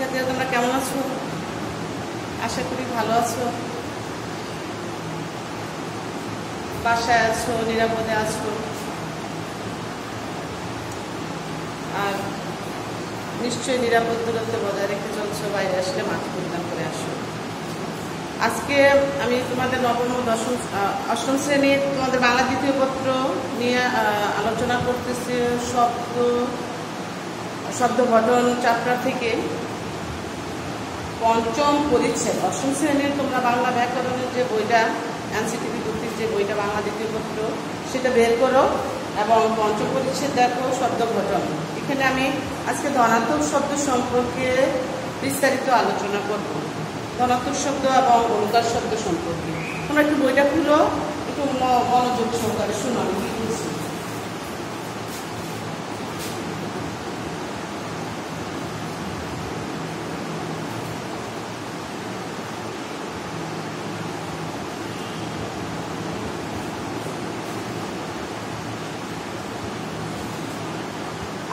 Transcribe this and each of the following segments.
শিক্ষার্থীরা তোমরা কেমন আছো? আশা করি ভালো আছো, বাসায় আছো, নিরাপদে আছো, আর নিশ্চয়ই নিরাপদ দূরত্ব বজায় রেখে চলছো। বাইরে আসলে মাস্ক পরিধান করে আসো। আজকে আমি তোমাদের নবম ও অষ্টম শ্রেণীর তোমাদের বাংলা দ্বিতীয় পত্র নিয়ে আলোচনা করতেছি। শব্দ গঠন চ্যাপ্টার থেকে পঞ্চম পরিচ্ছেদ। অষ্টম শ্রেণীর তোমরা বাংলা ব্যাকরণের যে বইটা, এনসিটিভি ভিত্তিক যে বইটা বাংলা দ্বিতীয় পত্র, সেটা বের করো এবং পঞ্চম পরিচ্ছেদ দেখো শব্দ গঠন। এখানে আমি আজকে ধনাত্মক শব্দ সম্পর্কে বিস্তারিত আলোচনা করব। ধনাত্মক শব্দ এবং অনুকার শব্দ সম্পর্কে তোমরা একটু বইটা খুলো, একটু মনোযোগ সহকারে শুনো আমি কি বলছি।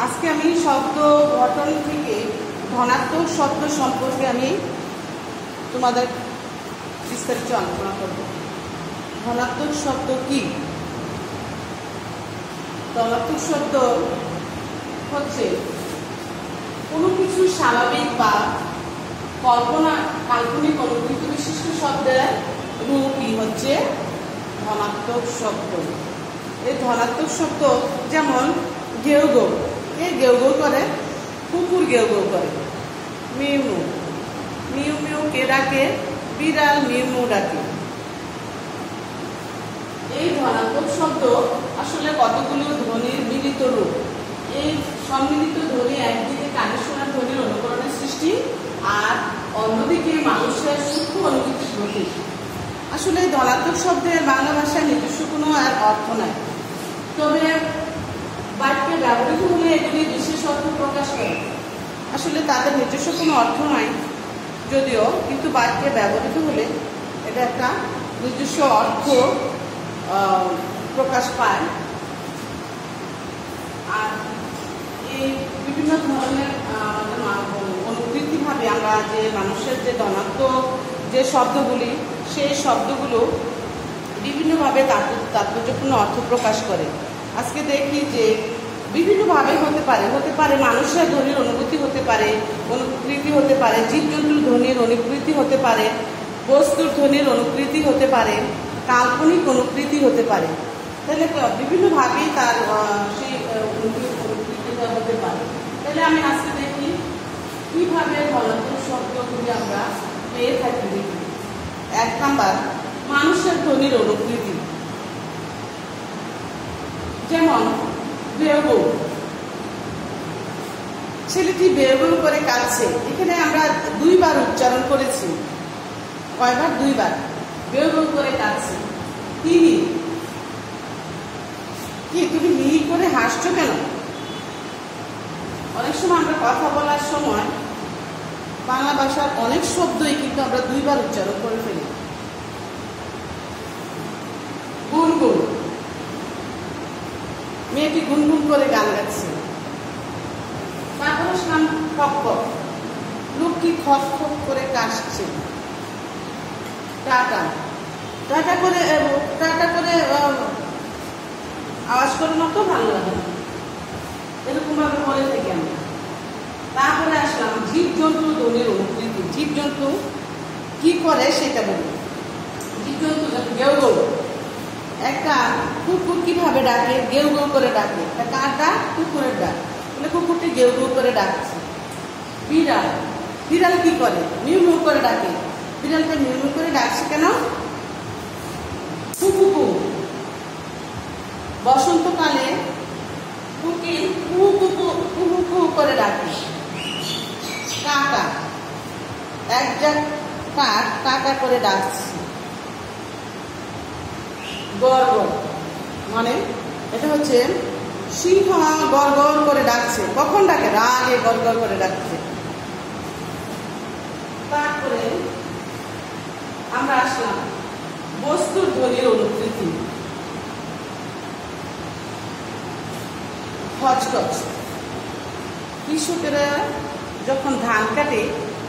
আজকে আমি শব্দ গঠন থেকে ধনাত্মক শব্দ সম্পর্কে আমি তোমাদের বিস্তারিত আলোচনা করব। ধনাত্মক শব্দ কি? ধনাত্মক শব্দ হচ্ছে কোনো কিছু স্বাভাবিক বা কাল্পনিক অনুভূতি বিশিষ্ট শব্দের রূপই হচ্ছে ধনাত্মক শব্দ। এই ধনাত্মক শব্দ যেমন ঘেউ গো, কে ঘেউ ঘেউ করে? কুকুর ঘেউ ঘেউ করে। মিউ মিউ, মিউ মিউ কে ডাকে? বিড়াল মিউ মিউ ডাকে। এই ধনাত্মক শব্দ আসলে কতগুলো ধ্বনির মিলিত রূপ। এই সম্মিলিত ধ্বনি একদিকে কানে শোনা ধ্বনির অনুকরণের সৃষ্টি, আর অন্যদিকে মানুষের সূক্ষ্ম অনুভূতির প্রতীক। আসলে এই ধনাত্মক শব্দের বাংলা ভাষায় নিজস্ব কোনো আর অর্থ নাই, তবে বাক্যে ব্যবহৃত হলে এগুলি বিশেষ অর্থ প্রকাশ করে। আসলে তাদের নিজস্ব কোনো অর্থ নাই যদিও, কিন্তু বাক্যে ব্যবহৃত হলে এটা একটা নিজস্ব অর্থ প্রকাশ পায়। আর এই বিভিন্ন ধরনের অনুকৃতিভাবে আমরা যে মানুষের যে ধনাত্মক যে শব্দগুলি, সেই শব্দগুলো বিভিন্নভাবে তাৎপর্যপূর্ণ অর্থ প্রকাশ করে। আজকে দেখি যে বিভিন্নভাবে হতে পারে মানুষের ধ্বনির অনুভূতি হতে পারে, অনুকৃতি হতে পারে, জীবজন্তুর ধ্বনির অনুকৃতি হতে পারে, বস্তুর ধ্বনির অনুকৃতি হতে পারে, কাল্পনিক অনুকৃতি হতে পারে। তাহলে বিভিন্নভাবেই তার সেই অনুকৃতিটা হতে পারে। তাহলে আমি আজকে দেখি কিভাবে ধনাত্মক শব্দগুলি আমরা পেয়ে থাকি। দেখি 1 নাম্বার, মানুষের ধ্বনির অনুকৃতি। যেমন বেউ বেউ, ছেলেটি বেউ বেউ করে কাঁদছে। এখানে আমরা 2 বার উচ্চারণ করেছি। কয়বার? 2 বার। বেউ বেউ করে কাঁদছে। তিনি কি, তুমি হি করে হাসছো কেন? অনেক সময় আমরা কথা বলার সময় বাংলা ভাষার অনেক শব্দই কিন্তু আমরা 2 বার উচ্চারণ করে ফেলি। গুনগুন, মেয়েটি গুনগুন করে গান গাচ্ছে। তারপরে খপ খপ, লোকটি খপ খপ করে কাশছে। টাটা, টাটা করে আওয়াজ করে না, তো ভালো লাগে না, এরকম ভাবে বলে থাকি আমরা। তারপরে আসলাম জীবজন্তু ধ্বনির অনুকৃতি। জীবজন্তু কি করে সেটা বলি। জীবজন্তু গেউ গেউ, একটা কুকুর কিভাবে ডাকে? গেউ গেউ করে ডাকে। কার ডাক? কুকুরের ডাক। মানে কুকুরটি গেউ গেউ করে ডাকছে। বিড়াল, বিড়াল কি করে? মিউ মিউ করে ডাকে। বিড়ালটা মিউ মিউ করে ডাকছে কেন? কুকু, বসন্তকালে কুকিল কু কু কু কু করে ডাকে। কাকা, এক জাত কাক কাকা করে ডাকছে। গড়, মানে এটা হচ্ছে সিংহ গড় গড় করে ডাকছে। কখন ডাকে? রাগে গড় গড় করে ডাকছে। তারপরে আমরা আসলাম বস্তুর ধ্বনির অনুকৃতি। খচখচ, কৃষকেরা যখন ধান কাটে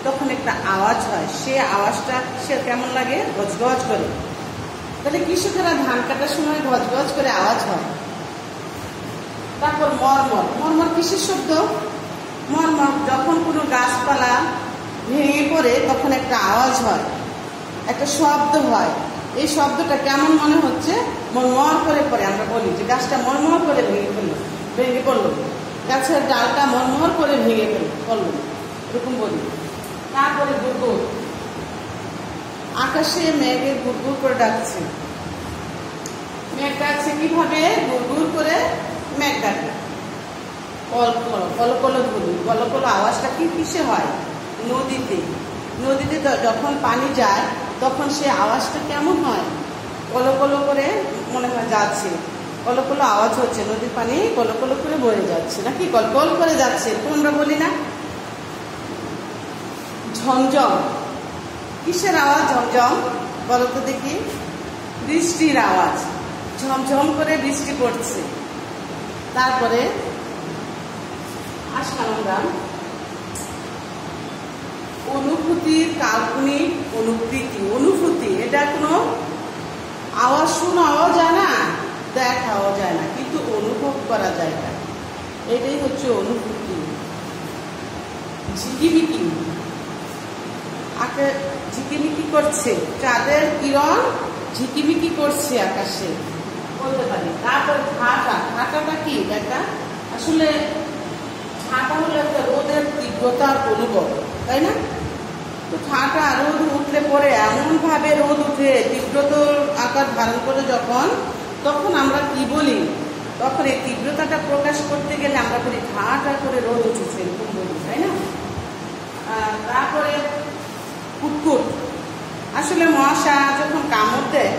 তখন একটা আওয়াজ হয়, সে আওয়াজটা সে কেমন লাগে? গজগজ করে। তাহলে কৃষকেরা ধান কাটার সময় গজগজ করে আওয়াজ হয়। তারপর মরমর, মরমর কিসের শব্দ? মরমর যখন কোনো গাছপালা ভেঙে পড়ে তখন একটা আওয়াজ হয়, একটা শব্দ হয়। এই শব্দটা কেমন মনে হচ্ছে? মরমর করে পড়ে। আমরা বলি যে গাছটা মরমর করে ভেঙে পড়লো, গাছের ডালটা মরমর করে ভেঙে পড়লো, এরকম বলি। তারপরে গুড়গুড়, আকাশে মেঘের গুড়গুড় করে ডাকছে। মেঘ ডাকছে কিভাবে? গুড়গুড় করে মেঘ ডাকে। কলকল ধ্বনি, কলকল আওয়াজটা কিসে হয়? নদীতে। নদীতে যখন পানি যায় তখন সে আওয়াজটা কেমন হয়? কলকল করে মনে হয় যাচ্ছে, কলকল আওয়াজ হচ্ছে, নদীর পানি কলকল করে বয়ে যাচ্ছে, নাকি কলকল করে যাচ্ছে, তোমরা বলি না? ঝমঝম, কিসের আওয়াজ? ঝমঝম বলো তো দেখি। বৃষ্টির আওয়াজ, ঝমঝম করে বৃষ্টি পড়ছে। তারপরে আসলাম আমরা অনুভূতির কাল্পনিক অনুকৃতি। অনুভূতি এটা কোনো আওয়াজ শোনাও যায় না, দেখাও যায় না, কিন্তু অনুভব করা যায় না, এটাই হচ্ছে অনুভূতি। ঝিকিমিকি, ঝিকিমিকি করছে, চাঁদের কিরণ ঝিকিমিকি করছে আকাশে, বলতে পারি। তারপর ঝাঁটা, ঝাঁটাটা কি? এটা আসলে ঝাঁটা হলো একটা রোদের তীব্রতার অনুভব, তাই না? তো ঝাঁটা রোদ উঠলে পরে এমন ভাবে রোদ উঠে তীব্রতার আকার ধারণ করে তখন আমরা কি বলি? তখন এই তীব্রতাটা প্রকাশ করতে গেলে আমরা বলি ঝাঁটা করে রোদ উঠেছে, এরকম বলি, তাই না? তারপরে কুটকুট, আসলে মশা যখন কামড় দেয়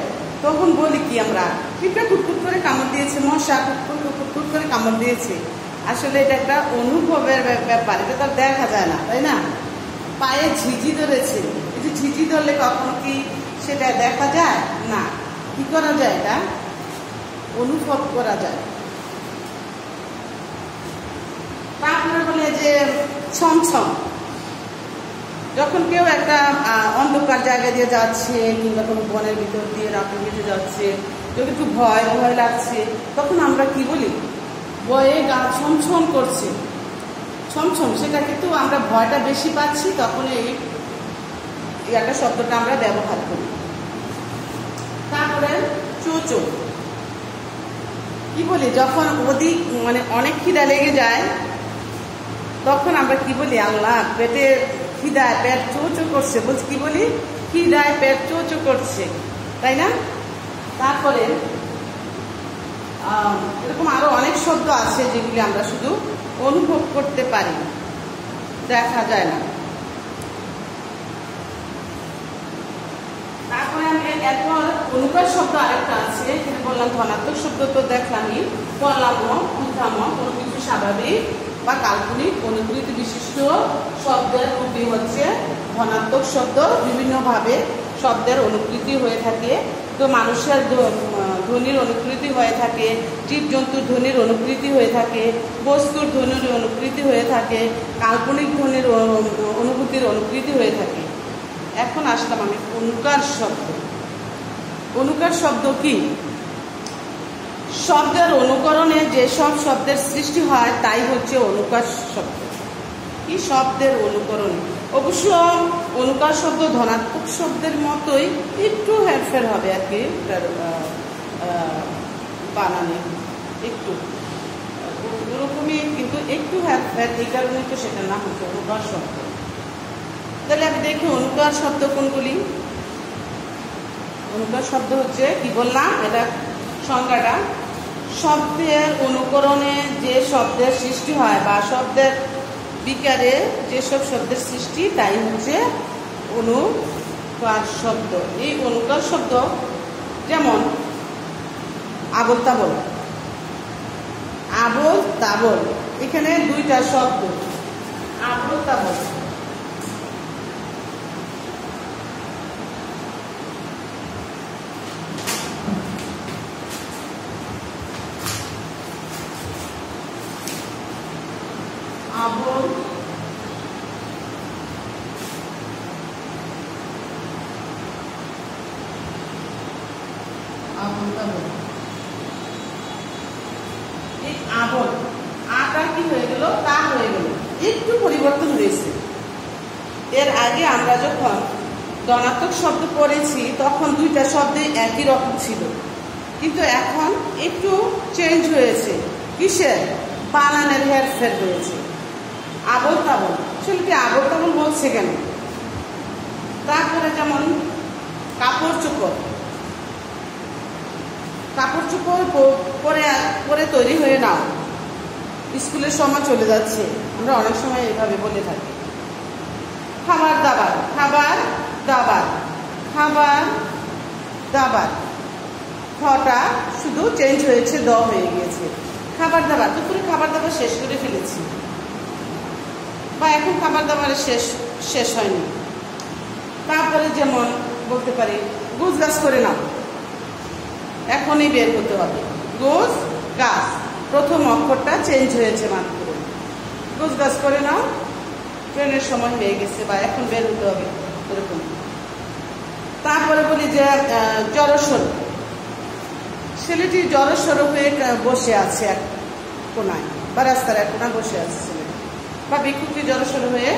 তখন বলি কি আমরা? পিঁপড়া কুটকুট করে কামড় দিয়েছে, মশা কুটকুট করে কামড় দিয়েছে। আসলে এটা একটা অনুভবের ব্যাপার, এটা তো দেখা যায় না, তাই না? পায়ে ঝিঝি ধরেছে, এই যে ঝিঝি ধরলে কখনো কি সেটা দেখা যায় না? কি করা যায়? এটা অনুভব করা যায়। তারপরে বলে যে ছমছম, যখন কেউ একটা অন্ধকার জায়গা দিয়ে যাচ্ছে কিংবা কোনো বনের ভিতর দিয়ে রাতের ভিতরে যাচ্ছে, যদি একটু ভয় ভয় লাগছে, তখন আমরা কি বলি? ভয়ে গা ছমছম করছে, ছমছম। সেটা কিন্তু আমরা ভয়টা বেশি পাচ্ছি, তখন এই একটা শব্দটা আমরা ব্যবহার করি। তারপরে চোচো, কি বলি? যখন অনেক খিদা লেগে যায় তখন আমরা কি বলি? আল্লাহ পেটে খিদায় পেট চোচো করছে, বলছি কি বলি? খিদায় পেট চোচো করছে, তাই না? তারপরে এরকম আরো অনেক শব্দ আছে যেগুলি আমরা শুধু অনুভব করতে পারি, দেখা যায় না। তারপরে আমি এরপর অনুকার শব্দ আরেকটা আছে, এখানে বললাম ধনাত্মক শব্দ তো দেখলামই, পলাম, উদ্ধাম, কোনো কিছু স্বাভাবিক বা কাল্পনিক অনুকৃতি বিশিষ্ট শব্দের রূপই হচ্ছে ধনাত্মক শব্দ। বিভিন্নভাবে শব্দের অনুকৃতি হয়ে থাকে। তো মানুষের ধ্বনির অনুকৃতি হয়ে থাকে, জীবজন্তুর ধ্বনির অনুকৃতি হয়ে থাকে, বস্তুর ধ্বনির অনুকৃতি হয়ে থাকে, কাল্পনিক ধ্বনির অনুভূতির অনুকৃতি হয়ে থাকে। এখন আসলাম আমি অনুকার শব্দ। অনুকার শব্দ কি? শব্দের অনুকরণে যেসব শব্দের সৃষ্টি হয় তাই হচ্ছে অনুকার শব্দ। কি? শব্দের অনুকরণে। অবশ্য অনুকার শব্দ ধনাত্মক শব্দের মতোই একটু হেরফের হবে আর কি, বানানে একটু ওরকমই, কিন্তু একটু হেরফের, এই কারণে তো সেটা না হচ্ছে অনুকার শব্দ। তাহলে আমি দেখি অনুকার শব্দ কোনগুলি। অনুকার শব্দ হচ্ছে কি বললাম, এটা সংজ্ঞাটা, শব্দের অনুকরণে যে শব্দের সৃষ্টি হয় বা শব্দের বিকারে যেসব শব্দের সৃষ্টি তাই হচ্ছে অনুকার শব্দ। এই অনুকার শব্দ যেমন আবল তাবল, আবল তাবল, এখানে দুইটা শব্দ, আবল তাবল। আবল এই আবল, আটা কি হয়ে গেল, তা হয়ে গেল, একটু পরিবর্তন হয়েছে। এর আগে আমরা যখন ধনাত্মক শব্দ পড়েছি তখন দুইটা শব্দে একই রকম ছিল, কিন্তু এখন একটু চেঞ্জ হয়েছে। কিসের? বানানের হেরফের হয়েছে। আবল তাবল, আসলে কি আবল তাবল বলছে কেন? তারপরে যেমন কাপড় চোপড়, কাপড় চোপড় পরে তৈরি হয়ে নাও, স্কুলের সময় চলে যাচ্ছে, আমরা অনেক সময় এভাবে বলে থাকি। খাবার দাবার, খাবার দাবার, খাবার দাবার, খটা শুধু চেঞ্জ হয়েছে, দ হয়ে গিয়েছে। খাবার দাবার, দুপুরে খাবার দাবার শেষ করে ফেলেছি, বা এখন খাবার দাবার শেষ হয়নি। তারপরে যেমন বলতে পারি গোছ গাছ করে নাও, এখনই বের হতে হবে। গোছ গাছ, প্রথম অক্ষরটা চেঞ্জ হয়েছে মাত্র। গোছ গাছ করে নাও, ট্রেনের সময় হয়ে গেছে বা এখন বের হতে হবে, এরকম। তারপরে বলি যে জড়সড়, ছেলেটি জড়সড় হয়ে বসে আছে এক কোনায় বা রাস্তার এক কোনায় বসে আছে ছেলেটি, বা ভিক্ষুকটি জড়সড় হয়ে